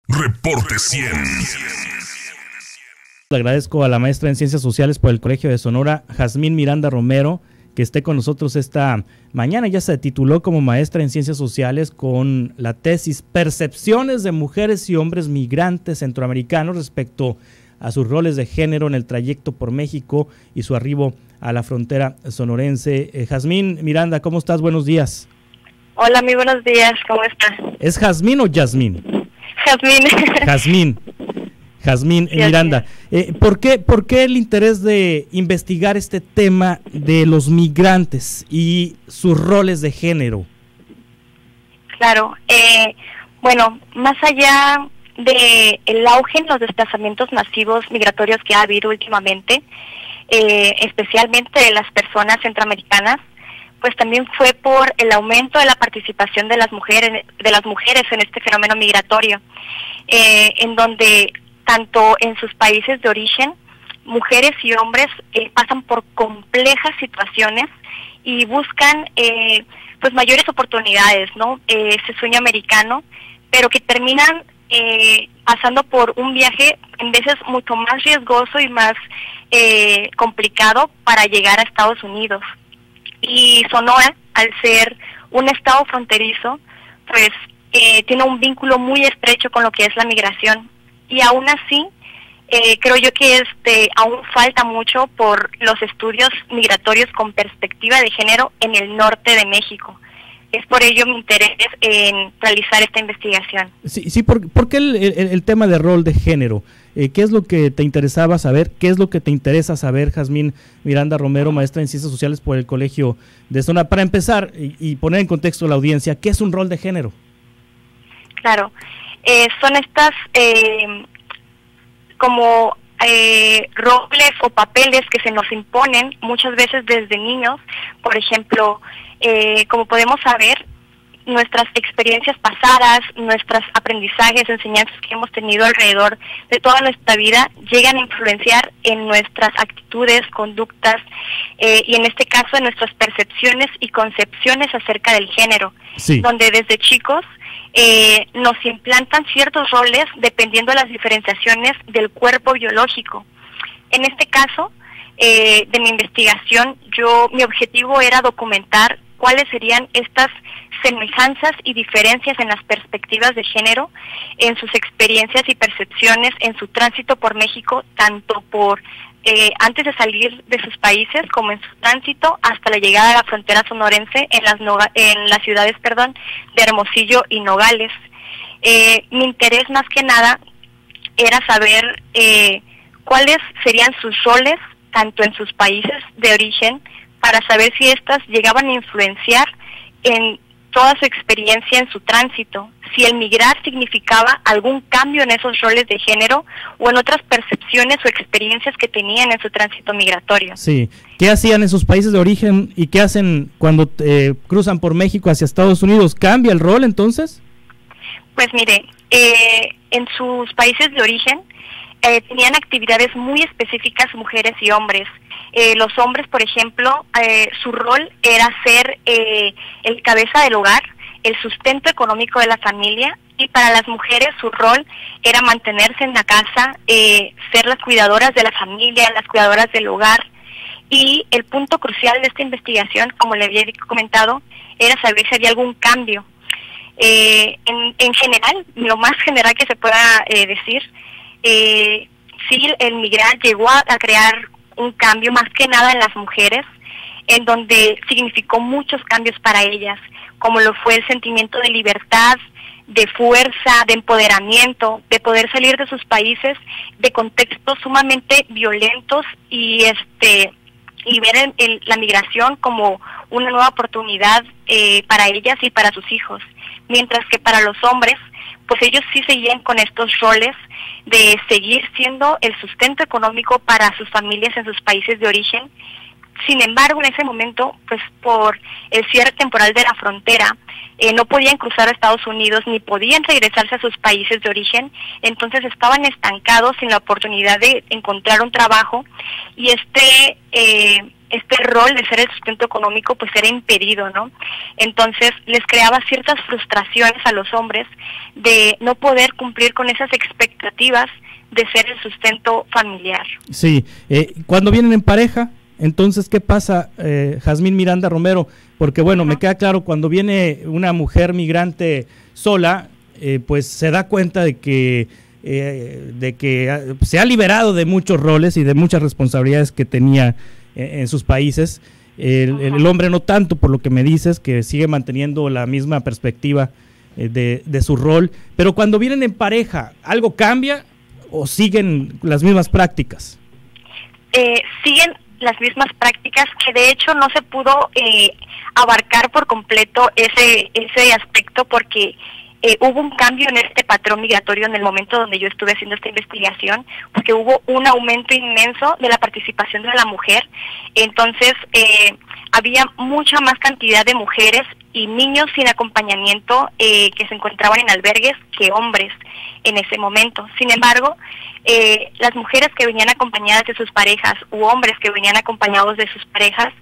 Reporte 100. Le agradezco a la maestra en Ciencias Sociales por el Colegio de Sonora, Jazmín Miranda Romero, que esté con nosotros esta mañana. Ya se tituló como maestra en Ciencias Sociales con la tesis Percepciones de mujeres y hombres migrantes centroamericanos respecto a sus roles de género en el trayecto por México y su arribo a la frontera sonorense. Jazmín Miranda, ¿cómo estás? Buenos días. Hola, muy buenos días, ¿cómo estás? ¿Es Jazmín o Yasmín? Jazmín. Jazmín Miranda, ¿por qué el interés de investigar este tema de los migrantes y sus roles de género? Claro, bueno, más allá del auge en los desplazamientos masivos migratorios que ha habido últimamente, especialmente de las personas centroamericanas, pues también fue por el aumento de la participación de las mujeres en este fenómeno migratorio, en donde tanto en sus países de origen, mujeres y hombres pasan por complejas situaciones y buscan pues mayores oportunidades, ¿no? Ese sueño americano, pero que terminan pasando por un viaje en veces mucho más riesgoso y más complicado para llegar a Estados Unidos. Y Sonora, al ser un estado fronterizo, pues tiene un vínculo muy estrecho con lo que es la migración. Y aún así, creo yo que aún falta mucho por los estudios migratorios con perspectiva de género en el norte de México. Es por ello mi interés en realizar esta investigación. Sí, ¿por qué el tema de rol de género? ¿Qué es lo que te interesaba saber? ¿Qué es lo que te interesa saber, Jazmín Miranda Romero, maestra en Ciencias Sociales por el Colegio de Sonora? Para empezar y poner en contexto a la audiencia, ¿qué es un rol de género? Claro, son estas como roles o papeles que se nos imponen muchas veces desde niños. Por ejemplo, como podemos saber, nuestras experiencias pasadas, nuestros aprendizajes, enseñanzas que hemos tenido alrededor de toda nuestra vida llegan a influenciar en nuestras actitudes, conductas y en este caso en nuestras percepciones y concepciones acerca del género, sí, donde desde chicos nos implantan ciertos roles dependiendo de las diferenciaciones del cuerpo biológico. En este caso de mi investigación, mi objetivo era documentar cuáles serían estas semejanzas y diferencias en las perspectivas de género, en sus experiencias y percepciones, en su tránsito por México, tanto por antes de salir de sus países como en su tránsito hasta la llegada a la frontera sonorense en las ciudades de Hermosillo y Nogales. Mi interés más que nada era saber cuáles serían sus roles tanto en sus países de origen, para saber si éstas llegaban a influenciar en toda su experiencia en su tránsito, si el migrar significaba algún cambio en esos roles de género o en otras percepciones o experiencias que tenían en su tránsito migratorio. Sí, ¿qué hacían en sus países de origen y qué hacen cuando cruzan por México hacia Estados Unidos? ¿Cambia el rol entonces? Pues mire, en sus países de origen tenían actividades muy específicas mujeres y hombres. Los hombres, por ejemplo, su rol era ser el cabeza del hogar, el sustento económico de la familia, y para las mujeres su rol era mantenerse en la casa, ser las cuidadoras de la familia, las cuidadoras del hogar. Y el punto crucial de esta investigación, como le había comentado, era saber si había algún cambio. En general, lo más general que se pueda decir, sí, el migrar llegó a crear un cambio más que nada en las mujeres, en donde significó muchos cambios para ellas, como lo fue el sentimiento de libertad, de fuerza, de empoderamiento, de poder salir de sus países de contextos sumamente violentos y ver la migración como una nueva oportunidad para ellas y para sus hijos, mientras que para los hombres, pues ellos sí seguían con estos roles de seguir siendo el sustento económico para sus familias en sus países de origen. Sin embargo, en ese momento, pues por el cierre temporal de la frontera, no podían cruzar a Estados Unidos ni podían regresarse a sus países de origen, entonces estaban estancados sin la oportunidad de encontrar un trabajo, y este rol de ser el sustento económico pues era impedido, ¿no? Entonces les creaba ciertas frustraciones a los hombres de no poder cumplir con esas expectativas de ser el sustento familiar. Sí, cuando vienen en pareja, entonces, ¿qué pasa, Jazmín Miranda Romero? Porque, bueno, me queda claro, cuando viene una mujer migrante sola, pues se da cuenta de que se ha liberado de muchos roles y de muchas responsabilidades que tenía en sus países. El hombre no tanto, por lo que me dices, que sigue manteniendo la misma perspectiva de su rol. Pero cuando vienen en pareja, ¿algo cambia o siguen las mismas prácticas? Siguen las mismas prácticas, que de hecho no se pudo abarcar por completo ese aspecto, porque hubo un cambio en este patrón migratorio en el momento donde yo estuve haciendo esta investigación, porque hubo un aumento inmenso de la participación de la mujer. Entonces había mucha más cantidad de mujeres y niños sin acompañamiento que se encontraban en albergues que hombres en ese momento. Sin embargo, las mujeres que venían acompañadas de sus parejas u hombres que venían acompañados de sus parejas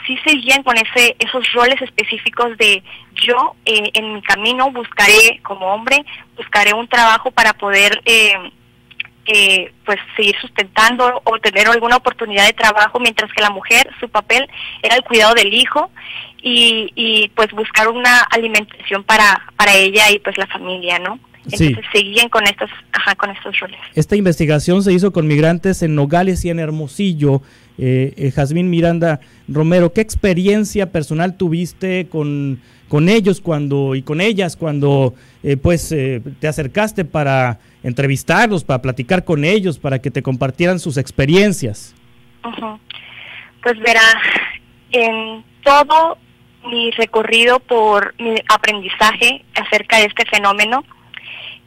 sí seguían con esos roles específicos de yo en mi camino buscaré como hombre, buscaré un trabajo para poder pues seguir sustentando o tener alguna oportunidad de trabajo, mientras que la mujer, su papel era el cuidado del hijo y pues buscar una alimentación para ella y pues la familia, ¿no? Entonces seguían con estos roles. Esta investigación se hizo con migrantes en Nogales y en Hermosillo. Jazmín Miranda Romero, ¿qué experiencia personal tuviste con ellos con ellas cuando te acercaste para entrevistarlos, para platicar con ellos, para que te compartieran sus experiencias? Pues verá, en todo mi recorrido por mi aprendizaje acerca de este fenómeno,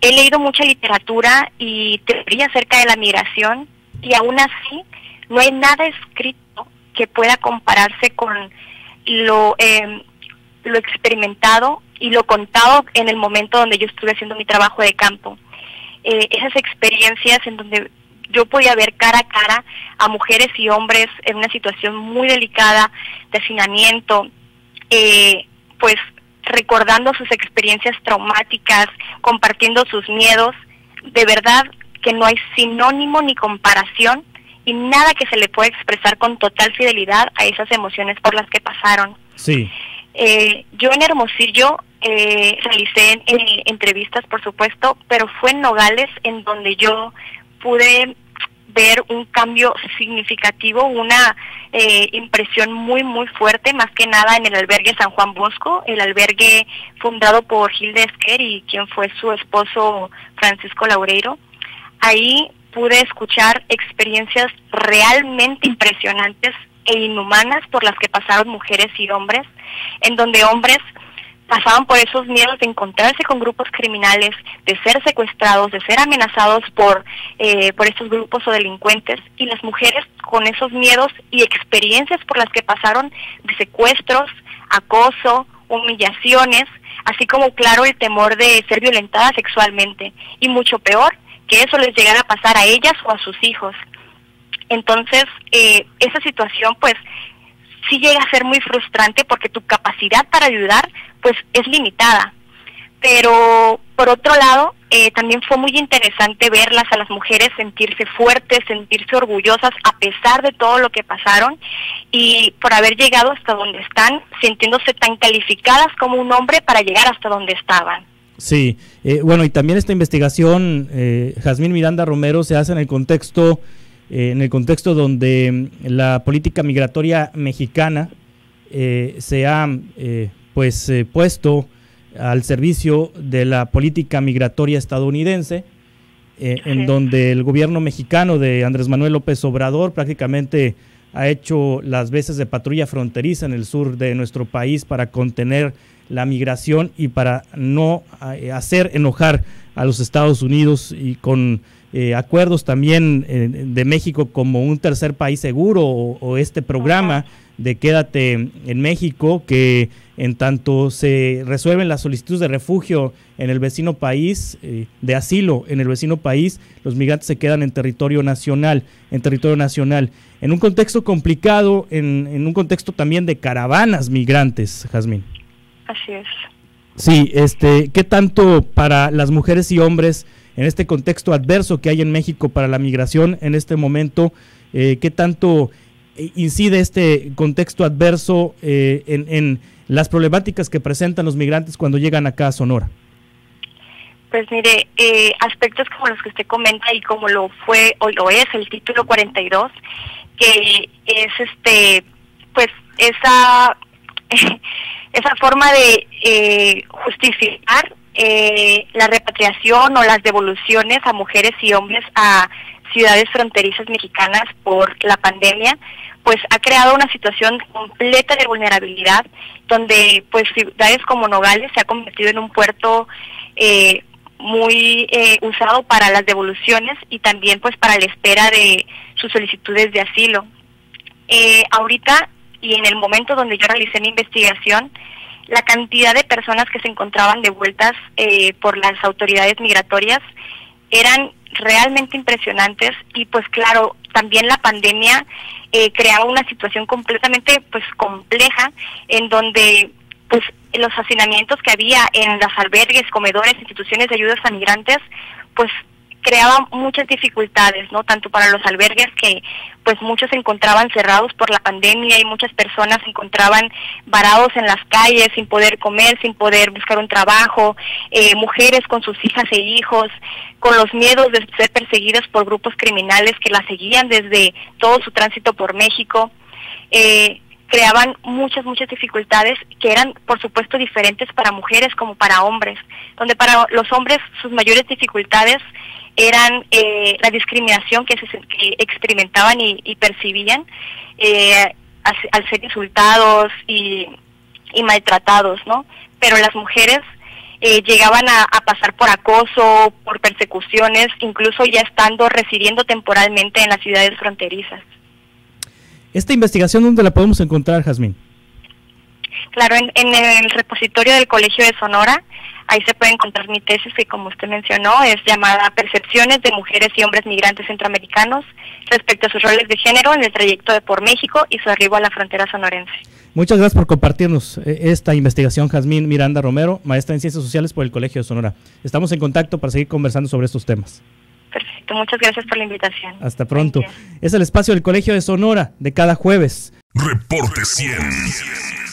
he leído mucha literatura y teoría acerca de la migración, y aún así no hay nada escrito que pueda compararse con lo experimentado y lo contado en el momento donde yo estuve haciendo mi trabajo de campo. Esas experiencias en donde yo podía ver cara a cara a mujeres y hombres en una situación muy delicada de hacinamiento, pues recordando sus experiencias traumáticas, compartiendo sus miedos. De verdad que no hay sinónimo ni comparación y nada que se le pueda expresar con total fidelidad a esas emociones por las que pasaron. Sí. Yo en Hermosillo realicé entrevistas, por supuesto, pero fue en Nogales en donde yo pude ver un cambio significativo, una impresión muy muy fuerte, más que nada en el albergue San Juan Bosco, el albergue fundado por Hilde Esquer y quien fue su esposo Francisco Laureiro. Ahí pude escuchar experiencias realmente impresionantes e inhumanas por las que pasaron mujeres y hombres, en donde hombres pasaban por esos miedos de encontrarse con grupos criminales, de ser secuestrados, de ser amenazados por estos grupos o delincuentes, y las mujeres con esos miedos y experiencias por las que pasaron de secuestros, acoso, humillaciones, así como, claro, el temor de ser violentadas sexualmente, y mucho peor, que eso les llegara a pasar a ellas o a sus hijos. Entonces, esa situación, pues, sí llega a ser muy frustrante porque tu capacidad para ayudar, pues, es limitada. Pero, por otro lado, también fue muy interesante verlas a las mujeres sentirse fuertes, sentirse orgullosas a pesar de todo lo que pasaron y por haber llegado hasta donde están, sintiéndose tan calificadas como un hombre para llegar hasta donde estaban. Sí, bueno, y también esta investigación, Jazmín Miranda Romero, se hace en el contexto donde la política migratoria mexicana se ha puesto al servicio de la política migratoria estadounidense, en donde el gobierno mexicano de Andrés Manuel López Obrador prácticamente ha hecho las veces de patrulla fronteriza en el sur de nuestro país para contener la migración y para no hacer enojar a los Estados Unidos, y con acuerdos también de México como un tercer país seguro o este programa de Quédate en México, que en tanto se resuelven las solicitudes de refugio en el vecino país, de asilo en el vecino país, los migrantes se quedan en territorio nacional, en un contexto complicado, en un contexto también de caravanas migrantes, Jazmín. Así es. Sí, ¿qué tanto para las mujeres y hombres en este contexto adverso que hay en México para la migración en este momento, qué tanto incide este contexto adverso en las problemáticas que presentan los migrantes cuando llegan acá a Sonora? Pues mire, aspectos como los que usted comenta y como lo fue o lo es el título 42, que es pues esa forma de justificar la repatriación o las devoluciones a mujeres y hombres a ciudades fronterizas mexicanas por la pandemia, pues ha creado una situación completa de vulnerabilidad, donde pues ciudades como Nogales se ha convertido en un puerto muy usado para las devoluciones y también pues para la espera de sus solicitudes de asilo. Ahorita y en el momento donde yo realicé mi investigación, la cantidad de personas que se encontraban devueltas por las autoridades migratorias eran realmente impresionantes y pues claro, también la pandemia creaba una situación completamente pues compleja en donde pues los hacinamientos que había en las albergues, comedores, instituciones de ayudas a migrantes, pues creaban muchas dificultades, ¿no? Tanto para los albergues, que pues muchos se encontraban cerrados por la pandemia y muchas personas se encontraban varados en las calles sin poder comer, sin poder buscar un trabajo, mujeres con sus hijas e hijos, con los miedos de ser perseguidas por grupos criminales que las seguían desde todo su tránsito por México. Creaban muchas dificultades que eran, por supuesto, diferentes para mujeres como para hombres, donde para los hombres sus mayores dificultades eran la discriminación que experimentaban y percibían al ser insultados y maltratados, ¿no? Pero las mujeres llegaban a pasar por acoso, por persecuciones, incluso ya estando residiendo temporalmente en las ciudades fronterizas. ¿Esta investigación dónde la podemos encontrar, Jazmín? Claro, en el repositorio del Colegio de Sonora. Ahí se puede encontrar mi tesis, que como usted mencionó, es llamada Percepciones de mujeres y hombres migrantes centroamericanos respecto a sus roles de género en el trayecto de por México y su arribo a la frontera sonorense. Muchas gracias por compartirnos esta investigación, Jazmín Miranda Romero, maestra en Ciencias Sociales por el Colegio de Sonora. Estamos en contacto para seguir conversando sobre estos temas. Perfecto, muchas gracias por la invitación. Hasta pronto. Es el espacio del Colegio de Sonora de cada jueves. Reporte 100.